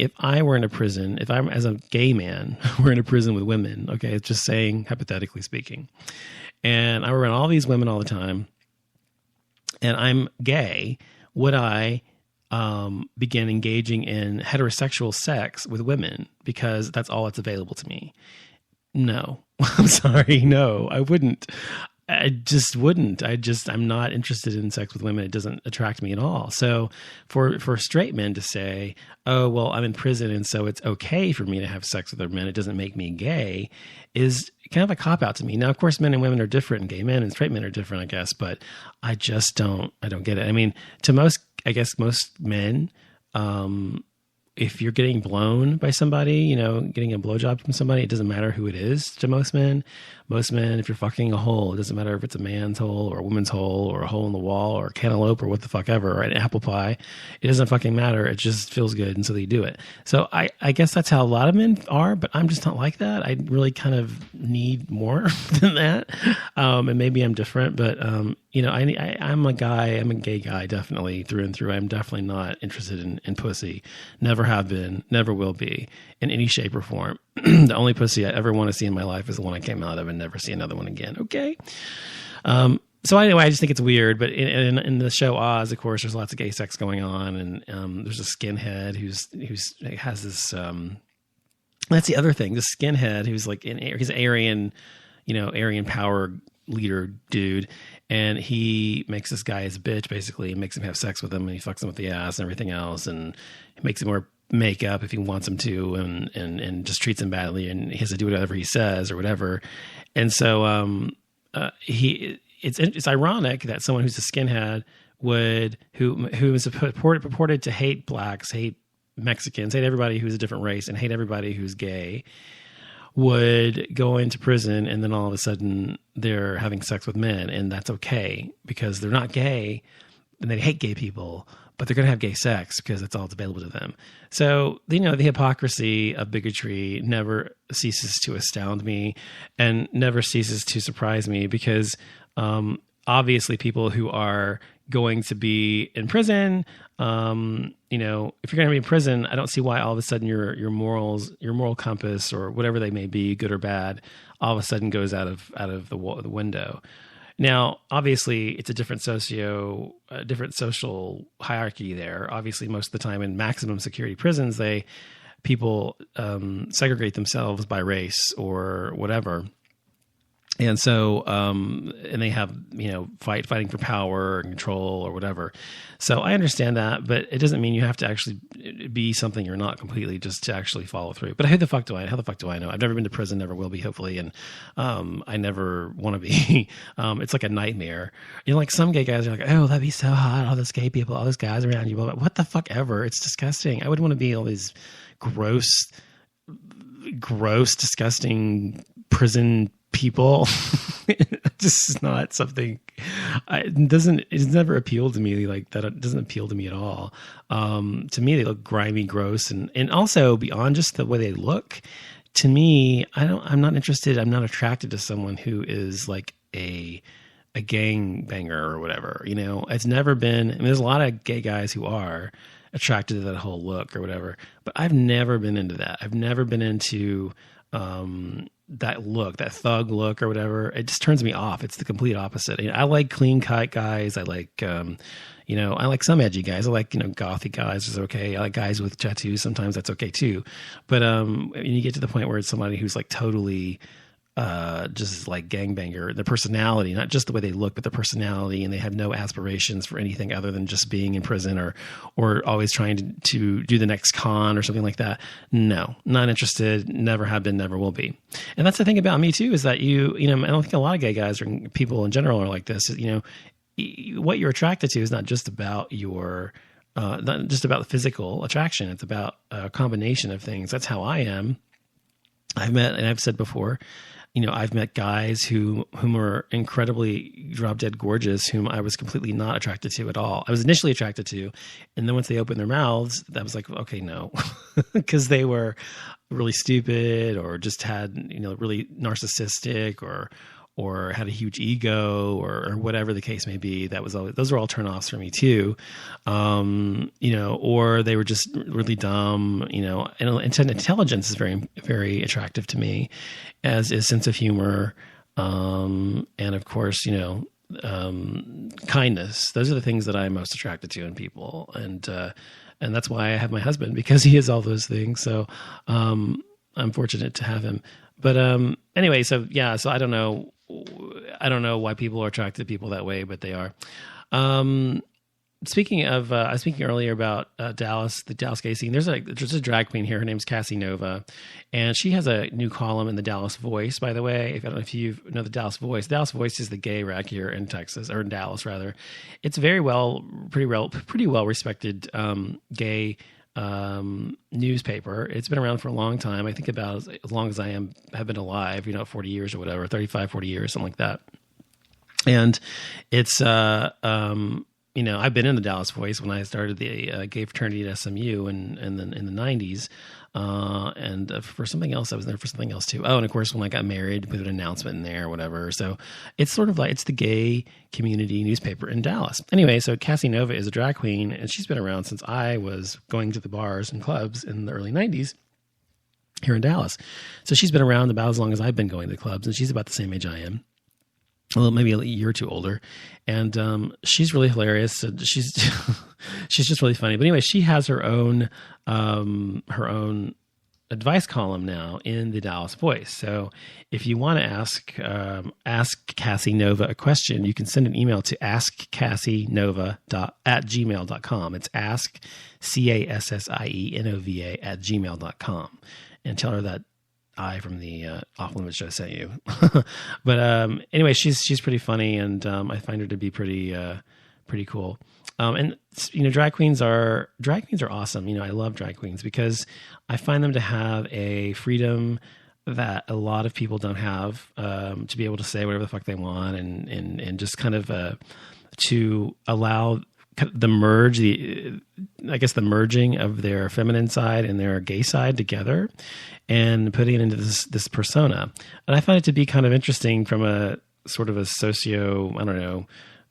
if I were in a prison, if I'm as a gay man, were in a prison with women, okay, it's just saying, hypothetically speaking, and I were around all these women all the time, and I'm gay, would I begin engaging in heterosexual sex with women because that's all that's available to me? No, I'm sorry. No, I wouldn't. I just wouldn't. I'm not interested in sex with women. It doesn't attract me at all. So for straight men to say, oh, well, I'm in prison and so it's okay for me to have sex with other men, it doesn't make me gay, is kind of a cop out to me. Now, of course, men and women are different, and gay men and straight men are different, I guess, but I don't get it. I mean, to most men, if you're getting blown by somebody, getting a blowjob from somebody, it doesn't matter who it is to most men. Most men, if you're fucking a hole, it doesn't matter if it's a man's hole or a woman's hole or a hole in the wall or a cantaloupe or what the fuck ever, or an apple pie. It doesn't fucking matter. It just feels good. And so they do it. So I guess that's how a lot of men are, but I'm just not like that. I really kind of need more than that. And maybe I'm different, but, I'm a guy, I'm a gay guy, definitely through and through. I'm definitely not interested in pussy. Never have been, never will be in any shape or form. The only pussy I ever want to see in my life is the one I came out of, and never see another one again. Okay. So anyway, I just think it's weird, but in the show Oz, of course, there's lots of gay sex going on. And, there's a skinhead who's has this, that's the other thing, this skinhead who's like he's an Aryan, Aryan power leader dude. And he makes this guy his bitch, basically, and makes him have sex with him, and he fucks him with the ass and everything else, and he makes him wear makeup if he wants him to, and just treats him badly, and he has to do whatever he says or whatever. And so it's ironic that someone who's a skinhead who is purported to hate blacks, hate Mexicans, hate everybody who's a different race, and hate everybody who's gay, would go into prison, and then all of a sudden they're having sex with men, and that's okay because they're not gay and they hate gay people, but they're going to have gay sex because that's all that's available to them. So, the hypocrisy of bigotry never ceases to astound me and never ceases to surprise me because, obviously people who are going to be in prison, if you're going to be in prison, I don't see why all of a sudden your morals, your moral compass, or whatever they may be, good or bad, all of a sudden goes out of the window. Now, obviously, it's a different social hierarchy there. Obviously, most of the time in maximum security prisons, people segregate themselves by race or whatever. And so, and they have, fighting for power and control or whatever. So I understand that, but it doesn't mean you have to actually be something you're not completely just to actually follow through. But how the fuck do I know? I've never been to prison, never will be, hopefully. And, I never want to be. It's like a nightmare. Like some gay guys are like, oh, that'd be so hot. All those gay people, all those guys around you. What the fuck ever? It's disgusting. I wouldn't want to be all these gross, disgusting prison people. Just is not something. It's never appealed to me like that. It doesn't appeal to me at all. To me, they look grimy, gross, and also beyond just the way they look. To me, I'm not interested. I'm not attracted to someone who is like a gang banger or whatever. It's never been. I mean, there's a lot of gay guys who are attracted to that whole look or whatever, but I've never been into that. I've never been into that look, that thug look or whatever. It just turns me off. It's the complete opposite. I like clean cut guys. I like, I like some edgy guys. I like, gothy guys is okay. I like guys with tattoos. Sometimes that's okay too. But, when you get to the point where it's somebody who's like totally, just like gangbanger, the personality, not just the way they look, but the personality, and they have no aspirations for anything other than just being in prison or always trying to do the next con or something like that. No, not interested. Never have been, never will be. And that's the thing about me too, is that I don't think a lot of gay guys or people in general are like this. What you're attracted to is not just about not just about the physical attraction. It's about a combination of things. That's how I am. I've said before, I've met guys whom are incredibly drop dead gorgeous, whom I was completely not attracted to at all. I was initially attracted to, and then once they opened their mouths, that was like, okay, no, because they were really stupid or just had, really narcissistic or or had a huge ego, or whatever the case may be. Those were all turnoffs for me too. Or they were just really dumb, and intelligence is very, very attractive to me, as is sense of humor. And of course, kindness. Those are the things that I'm most attracted to in people. And that's why I have my husband, because he is all those things. So, I'm fortunate to have him. But, anyway, so I don't know why people are attracted to people that way, but they are. Speaking of, I was speaking earlier about Dallas, the Dallas gay scene. There's a drag queen here. Her name's Cassie Nova, and she has a new column in the Dallas Voice. By the way, I don't know if you know the Dallas Voice. The Dallas Voice is the gay rag here in Texas, or in Dallas rather. It's pretty well respected gay newspaper. It's been around for a long time. I think about as long as I have been alive. 40 years or whatever, 35, 40 years, something like that. And it's I've been in the Dallas Voice when I started the gay fraternity at SMU in the 90s. And for something else, I was there for something else too. Oh, and of course, when I got married, put an announcement in there or whatever. So it's sort of like, it's the gay community newspaper in Dallas. Anyway, so Cassie Nova is a drag queen, and she's been around since I was going to the bars and clubs in the early 90s here in Dallas. So she's been around about as long as I've been going to the clubs, and she's about the same age I am. Well, maybe a year or two older, and she's really hilarious. She's she's just really funny. But anyway, she has her own advice column now in the Dallas Voice. So if you want to ask Cassie Nova a question, you can send an email to askcassienova@gmail.com. It's ask CASSIENOVA@gmail.com, and tell her that I from the Off Limits show sent you. But anyway, she's pretty funny, and I find her to be pretty cool. And drag queens are awesome. I love drag queens because I find them to have a freedom that a lot of people don't have, to be able to say whatever the fuck they want, and just kind of to allow the merging of their feminine side and their gay side together, and putting it into this persona. And I find it to be kind of interesting from a sort of a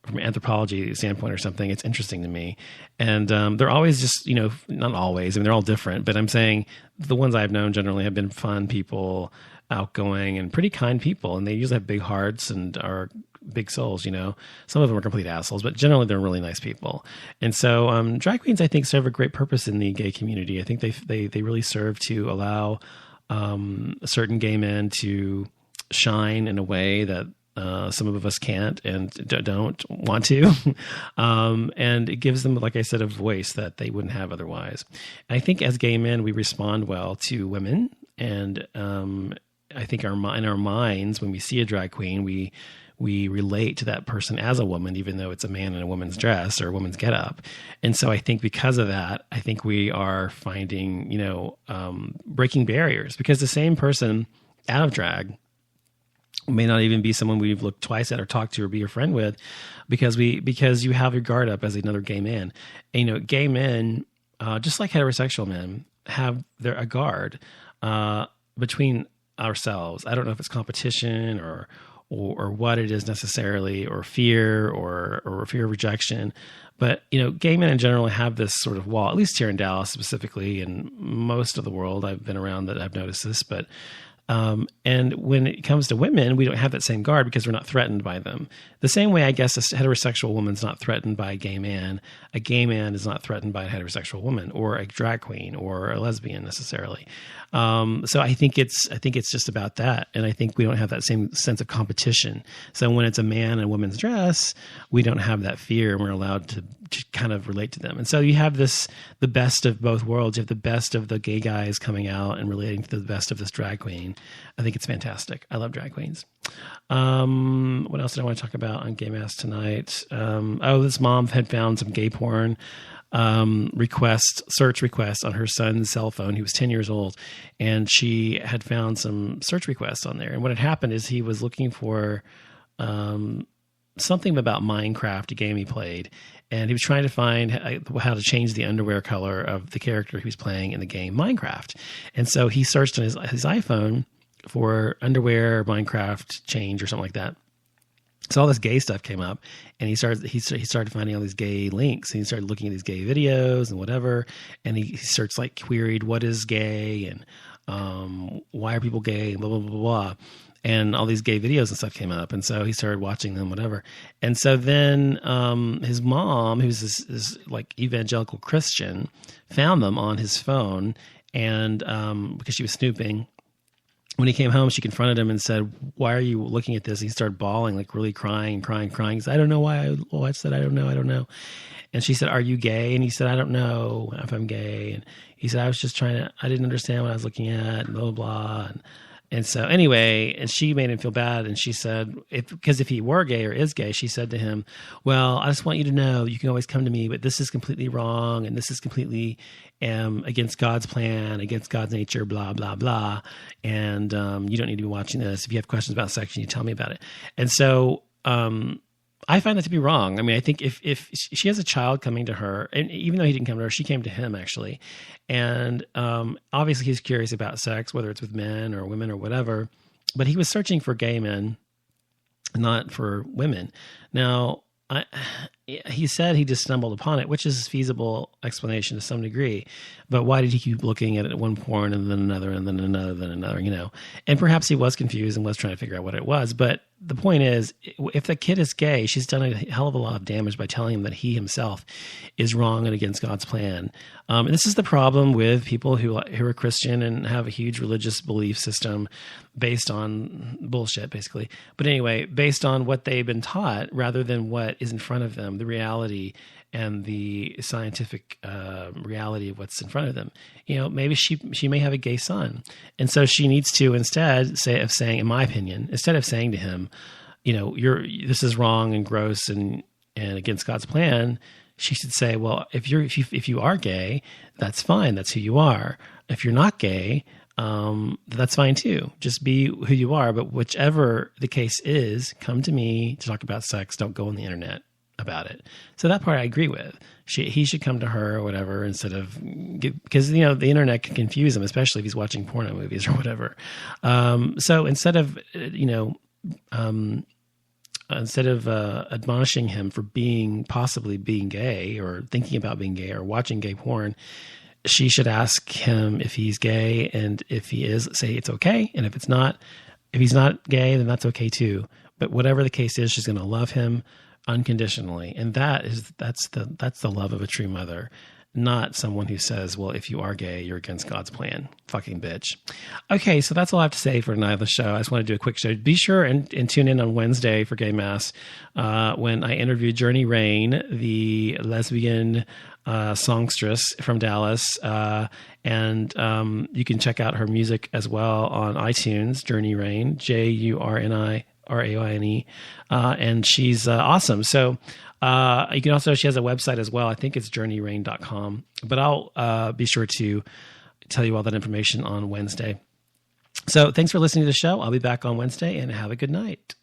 from an anthropology standpoint or something. It's interesting to me. And they're always just, not always, I mean, they're all different, but I'm saying the ones I've known generally have been fun people, outgoing, and pretty kind people. And they usually have big hearts and are big souls. Some of them are complete assholes, but generally they're really nice people. And so drag queens, I think, serve a great purpose in the gay community. I think they really serve to allow certain gay men to shine in a way that some of us can't and don't want to. And it gives them, like I said, a voice that they wouldn't have otherwise. And I think as gay men, we respond well to women. And I think in our minds, when we see a drag queen, we relate to that person as a woman, even though it's a man in a woman's dress or a woman's getup. And so I think because of that, I think we are finding, breaking barriers, because the same person out of drag may not even be someone we've looked twice at or talked to or be a friend with, because you have your guard up as another gay man. And, gay men, just like heterosexual men, have a guard between ourselves. I don't know if it's competition or what it is necessarily, or fear or fear of rejection. But, gay men in general have this sort of wall, at least here in Dallas specifically, and most of the world I've been around that I've noticed this. But and when it comes to women, we don't have that same guard because we're not threatened by them. The same way, I guess, a heterosexual woman's not threatened by a gay man is not threatened by a heterosexual woman or a drag queen or a lesbian necessarily. So I think it's just about that. And I think we don't have that same sense of competition. So when it's a man in a woman's dress, we don't have that fear, and we're allowed to kind of relate to them. And so you have the best of both worlds. You have the best of the gay guys coming out and relating to the best of this drag queen. I think it's fantastic. I love drag queens. What else did I want to talk about on Gay Mass tonight? This mom had found some gay porn search requests on her son's cell phone. He was 10 years old, and she had found some search requests on there. And what had happened is he was looking for something about Minecraft, a game he played, and he was trying to find how to change the underwear color of the character he was playing in the game Minecraft. And so he searched on his iPhone for underwear Minecraft change or something like that. So all this gay stuff came up, and he started finding all these gay links, and he started looking at these gay videos and whatever, and he starts like queried what is gay and why are people gay, blah blah blah blah, and all these gay videos and stuff came up, and so he started watching them, whatever, and so then his mom, who's this like evangelical Christian, found them on his phone, and because she was snooping. When he came home, she confronted him and said, "Why are you looking at this?" And he started bawling, like really crying. He said, "I don't know why I watched that. I don't know." And she said, "Are you gay?" And he said, "I don't know if I'm gay." And he said, I didn't understand what I was looking at, and blah, blah, blah. And so anyway, and she made him feel bad. And she said, because if he were gay or is gay, she said to him, "Well, I just want you to know you can always come to me, but this is completely wrong. And this is completely against God's plan, against God's nature, blah, blah, blah. And you don't need to be watching this. If you have questions about sex, you tell me about it." And so I find that to be wrong. I mean, I think if she has a child coming to her, and even though he didn't come to her, she came to him actually. And obviously he's curious about sex, whether it's with men or women or whatever, but he was searching for gay men, not for women. Now, he said he just stumbled upon it, which is a feasible explanation to some degree. But why did he keep looking at it, one porn and then another and then another, then another, And perhaps he was confused and was trying to figure out what it was. But the point is, if the kid is gay, she's done a hell of a lot of damage by telling him that he himself is wrong and against God's plan. And this is the problem with people who are Christian and have a huge religious belief system based on bullshit, basically. But anyway, based on what they've been taught rather than what is in front of them, the reality and the scientific reality of what's in front of them. Maybe she may have a gay son. And so she needs to instead saying, in my opinion, instead of saying to him, this is wrong and gross and against God's plan, she should say, well, if you are gay, that's fine. That's who you are. If you're not gay, that's fine too. Just be who you are. But whichever the case is, come to me to talk about sex. Don't go on the internet about it. So that part I agree with. He should come to her or whatever instead of, because the internet can confuse him, especially if he's watching porno movies or whatever. So instead of admonishing him for possibly being gay or thinking about being gay or watching gay porn, she should ask him if he's gay, and if he is, say it's okay, and if he's not gay, then that's okay too. But whatever the case is, she's going to love him unconditionally, and that's the love of a true mother, not someone who says, well, if you are gay, you're against God's plan. Fucking bitch. Okay, so that's all I have to say for tonight of the show. I just want to do a quick show. Be sure and tune in on Wednesday for Gay Mass when I interview Journey Rain, the lesbian songstress from Dallas. And you can check out her music as well on iTunes, Journey Rain, JURNI. RAINE, and she's awesome. So you can also, she has a website as well. I think it's journeyrain.com, but I'll be sure to tell you all that information on Wednesday. So thanks for listening to the show. I'll be back on Wednesday, and have a good night.